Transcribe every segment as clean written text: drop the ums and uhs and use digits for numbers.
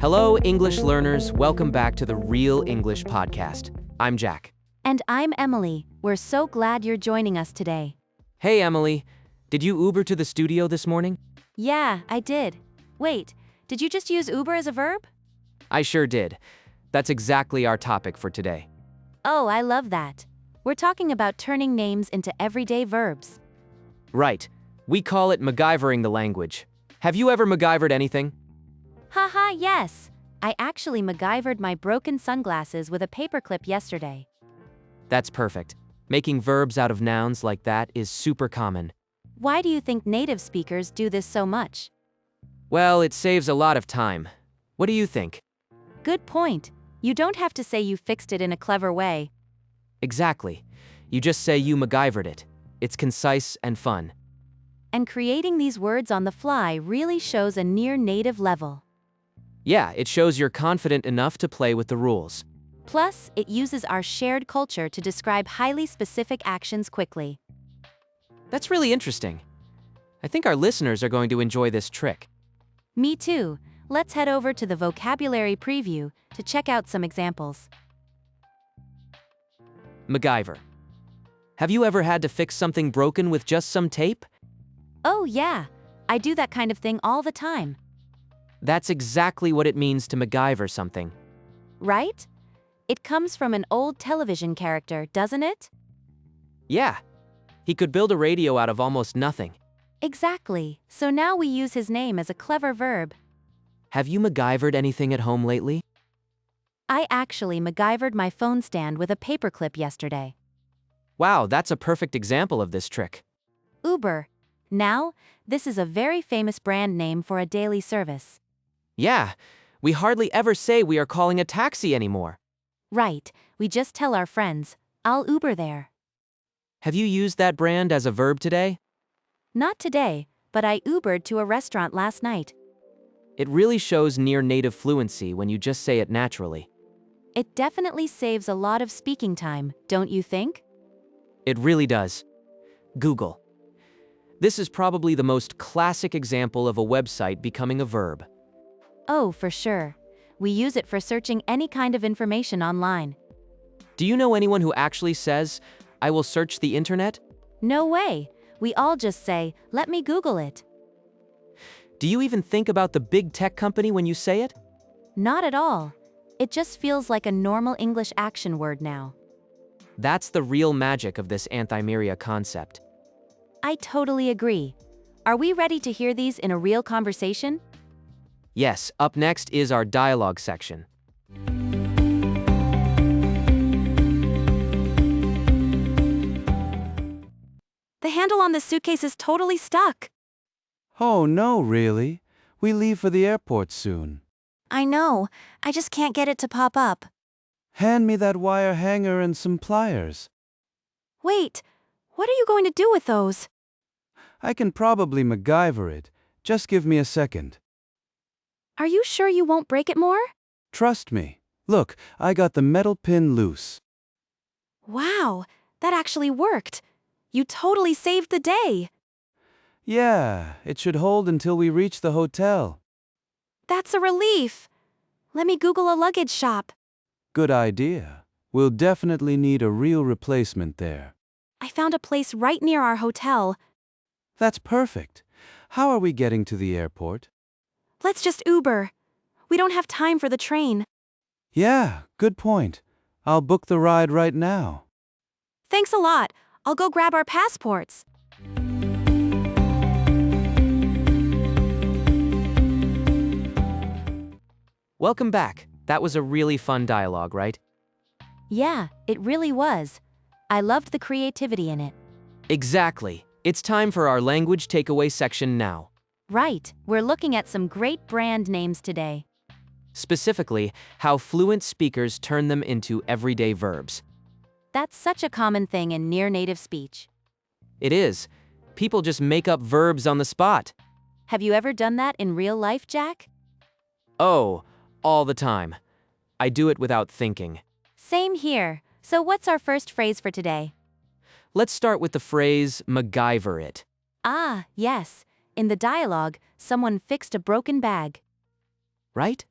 Hello, English learners. Welcome back to the Real English Podcast. I'm Jack. And I'm Emily. We're so glad you're joining us today. Hey, Emily. Did you Uber to the studio this morning? Yeah, I did. Wait, did you just use Uber as a verb? I sure did. That's exactly our topic for today. Oh, I love that. We're talking about turning names into everyday verbs. Right. We call it MacGyvering the language. Have you ever MacGyvered anything? Haha, yes. I actually MacGyvered my broken sunglasses with a paperclip yesterday. That's perfect. Making verbs out of nouns like that is super common. Why do you think native speakers do this so much? Well, it saves a lot of time. What do you think? Good point. You don't have to say you fixed it in a clever way. Exactly. You just say you MacGyvered it. It's concise and fun. And creating these words on the fly really shows a near native level. Yeah, it shows you're confident enough to play with the rules. Plus, it uses our shared culture to describe highly specific actions quickly. That's really interesting. I think our listeners are going to enjoy this trick. Me too. Let's head over to the vocabulary preview to check out some examples. MacGyver. Have you ever had to fix something broken with just some tape? Oh yeah, I do that kind of thing all the time. That's exactly what it means to MacGyver something. Right? It comes from an old television character, doesn't it? Yeah. He could build a radio out of almost nothing. Exactly. So now we use his name as a clever verb. Have you MacGyvered anything at home lately? I actually MacGyvered my phone stand with a paperclip yesterday. Wow, that's a perfect example of this trick. Uber. Now, this is a very famous brand name for a daily service. Yeah, we hardly ever say we are calling a taxi anymore. Right, we just tell our friends, I'll Uber there. Have you used that brand as a verb today? Not today, but I Ubered to a restaurant last night. It really shows near native fluency when you just say it naturally. It definitely saves a lot of speaking time, don't you think? It really does. Google. This is probably the most classic example of a website becoming a verb. Oh, for sure. We use it for searching any kind of information online. Do you know anyone who actually says, I will search the internet? No way. We all just say, let me Google it. Do you even think about the big tech company when you say it? Not at all. It just feels like a normal English action word now. That's the real magic of this anthimeria concept. I totally agree. Are we ready to hear these in a real conversation? Yes, up next is our dialogue section. The handle on the suitcase is totally stuck. Oh, no, really? We leave for the airport soon. I know. I just can't get it to pop up. Hand me that wire hanger and some pliers. Wait, what are you going to do with those? I can probably MacGyver it. Just give me a second. Are you sure you won't break it more? Trust me. Look, I got the metal pin loose. Wow, that actually worked. You totally saved the day. Yeah, it should hold until we reach the hotel. That's a relief. Let me Google a luggage shop. Good idea. We'll definitely need a real replacement there. I found a place right near our hotel. That's perfect. How are we getting to the airport? Let's just Uber. We don't have time for the train. Yeah, good point. I'll book the ride right now. Thanks a lot. I'll go grab our passports. Welcome back. That was a really fun dialogue, right? Yeah, it really was. I loved the creativity in it. Exactly. It's time for our language takeaway section now. Right, we're looking at some great brand names today. Specifically, how fluent speakers turn them into everyday verbs. That's such a common thing in near-native speech. It is. People just make up verbs on the spot. Have you ever done that in real life, Jack? Oh, all the time. I do it without thinking. Same here. So what's our first phrase for today? Let's start with the phrase MacGyver it. Ah, yes. In the dialogue, someone fixed a broken bag. Right?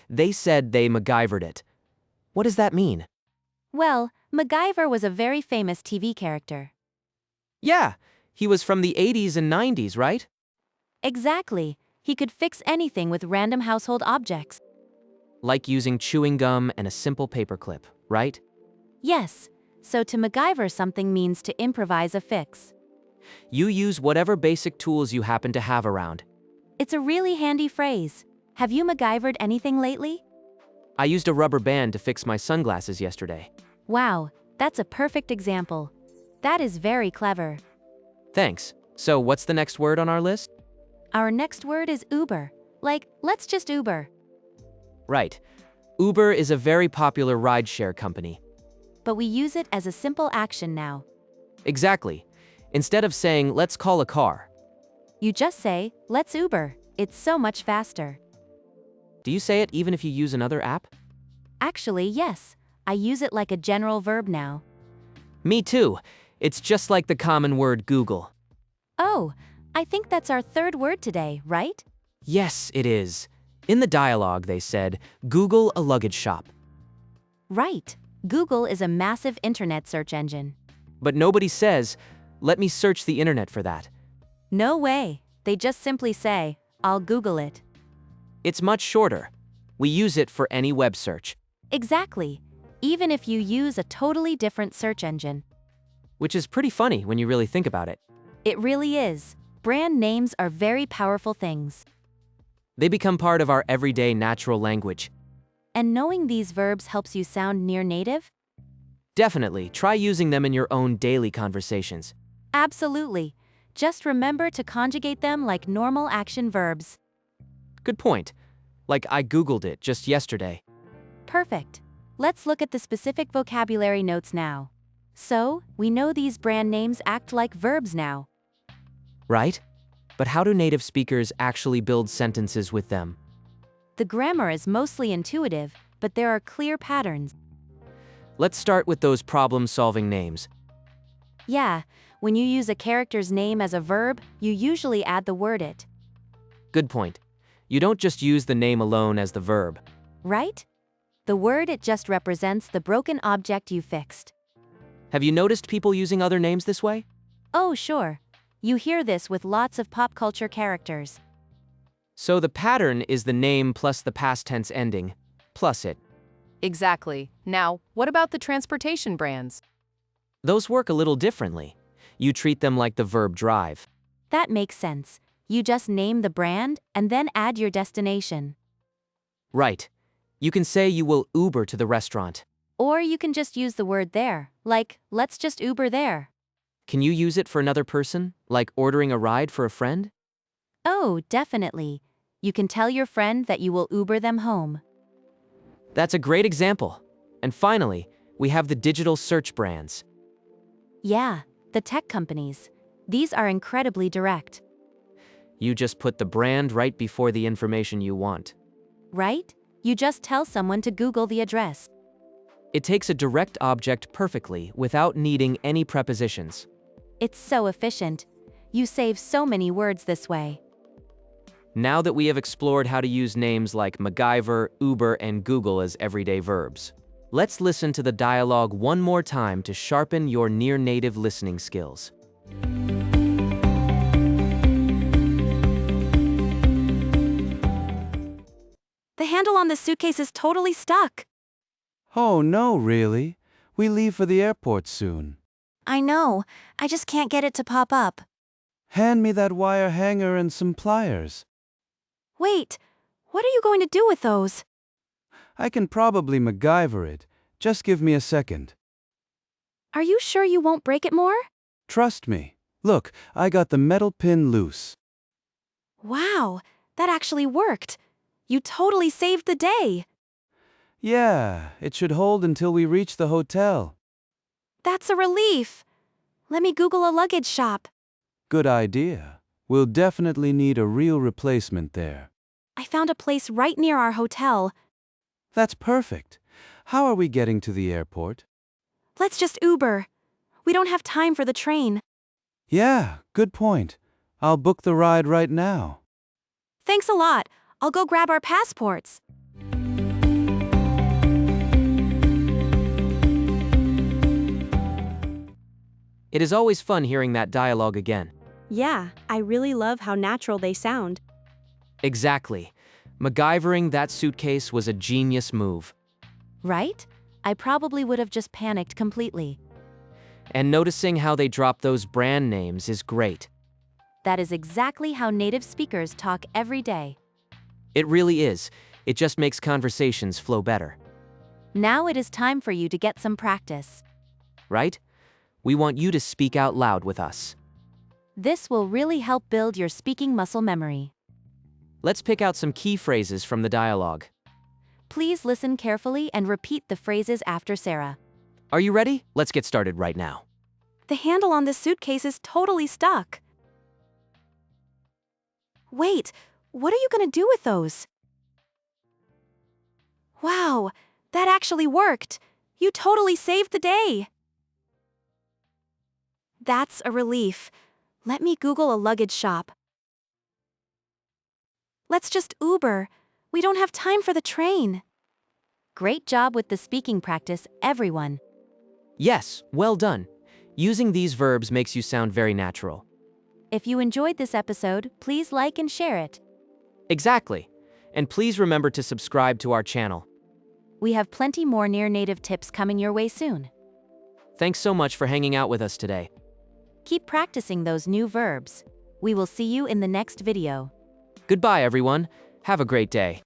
They said they MacGyvered it. What does that mean? Well, MacGyver was a very famous TV character. Yeah, he was from the 80s and 90s, right? Exactly. He could fix anything with random household objects. Like using chewing gum and a simple paperclip, right? Yes, so to MacGyver something means to improvise a fix. You use whatever basic tools you happen to have around. It's a really handy phrase. Have you MacGyvered anything lately? I used a rubber band to fix my sunglasses yesterday. Wow, that's a perfect example. That is very clever. Thanks. So what's the next word on our list? Our next word is Uber. Like, let's just Uber. Right. Uber is a very popular rideshare company. But we use it as a simple action now. Exactly. Instead of saying, let's call a car. You just say, let's Uber. It's so much faster. Do you say it even if you use another app? Actually, yes. I use it like a general verb now. Me too. It's just like the common word Google. Oh, I think that's our third word today, right? Yes, it is. In the dialogue, they said, Google a luggage shop. Right. Google is a massive internet search engine. But nobody says, let me search the internet for that. No way. They just simply say, I'll Google it. It's much shorter. We use it for any web search. Exactly. Even if you use a totally different search engine. Which is pretty funny when you really think about it. It really is. Brand names are very powerful things. They become part of our everyday natural language. And knowing these verbs helps you sound near native? Definitely, try using them in your own daily conversations. Absolutely. Just remember to conjugate them like normal action verbs. Good point. Like I Googled it just yesterday. Perfect. Let's look at the specific vocabulary notes now. So, we know these brand names act like verbs now. Right? But how do native speakers actually build sentences with them? The grammar is mostly intuitive, but there are clear patterns. Let's start with those problem-solving names. Yeah, when you use a character's name as a verb, you usually add the word it. Good point. You don't just use the name alone as the verb. Right? The word it just represents the broken object you fixed. Have you noticed people using other names this way? Oh, sure. You hear this with lots of pop culture characters. So the pattern is the name plus the past tense ending, plus it. Exactly. Now, what about the transportation brands? Those work a little differently. You treat them like the verb drive. That makes sense. You just name the brand and then add your destination. Right. You can say you will Uber to the restaurant. Or you can just use the word there, like, let's just Uber there. Can you use it for another person, like ordering a ride for a friend? Oh, definitely. You can tell your friend that you will Uber them home. That's a great example. And finally, we have the digital search brands. Yeah, the tech companies. These are incredibly direct. You just put the brand right before the information you want. Right? You just tell someone to Google the address. It takes a direct object perfectly without needing any prepositions. It's so efficient. You save so many words this way. Now that we have explored how to use names like MacGyver, Uber, and Google as everyday verbs, let's listen to the dialogue one more time to sharpen your near-native listening skills. The handle on the suitcase is totally stuck. Oh, no, really? We leave for the airport soon. I know. I just can't get it to pop up. Hand me that wire hanger and some pliers. Wait, what are you going to do with those? I can probably MacGyver it. Just give me a second. Are you sure you won't break it more? Trust me. Look, I got the metal pin loose. Wow, that actually worked. You totally saved the day. Yeah, it should hold until we reach the hotel. That's a relief. Let me Google a luggage shop. Good idea. We'll definitely need a real replacement there. I found a place right near our hotel. That's perfect. How are we getting to the airport? Let's just Uber. We don't have time for the train. Yeah, good point. I'll book the ride right now. Thanks a lot. I'll go grab our passports. It is always fun hearing that dialogue again. Yeah, I really love how natural they sound. Exactly. MacGyvering that suitcase was a genius move. Right? I probably would have just panicked completely. And noticing how they drop those brand names is great. That is exactly how native speakers talk every day. It really is. It just makes conversations flow better. Now it is time for you to get some practice. Right? We want you to speak out loud with us. This will really help build your speaking muscle memory. Let's pick out some key phrases from the dialogue. Please listen carefully and repeat the phrases after Sarah. Are you ready? Let's get started right now. The handle on this suitcase is totally stuck. Wait, what are you gonna do with those? Wow, that actually worked. You totally saved the day. That's a relief. Let me Google a luggage shop. Let's just Uber. We don't have time for the train. Great job with the speaking practice, everyone. Yes, well done. Using these verbs makes you sound very natural. If you enjoyed this episode, please like and share it. Exactly. And please remember to subscribe to our channel. We have plenty more near native tips coming your way soon. Thanks so much for hanging out with us today. Keep practicing those new verbs. We will see you in the next video. Goodbye, everyone. Have a great day.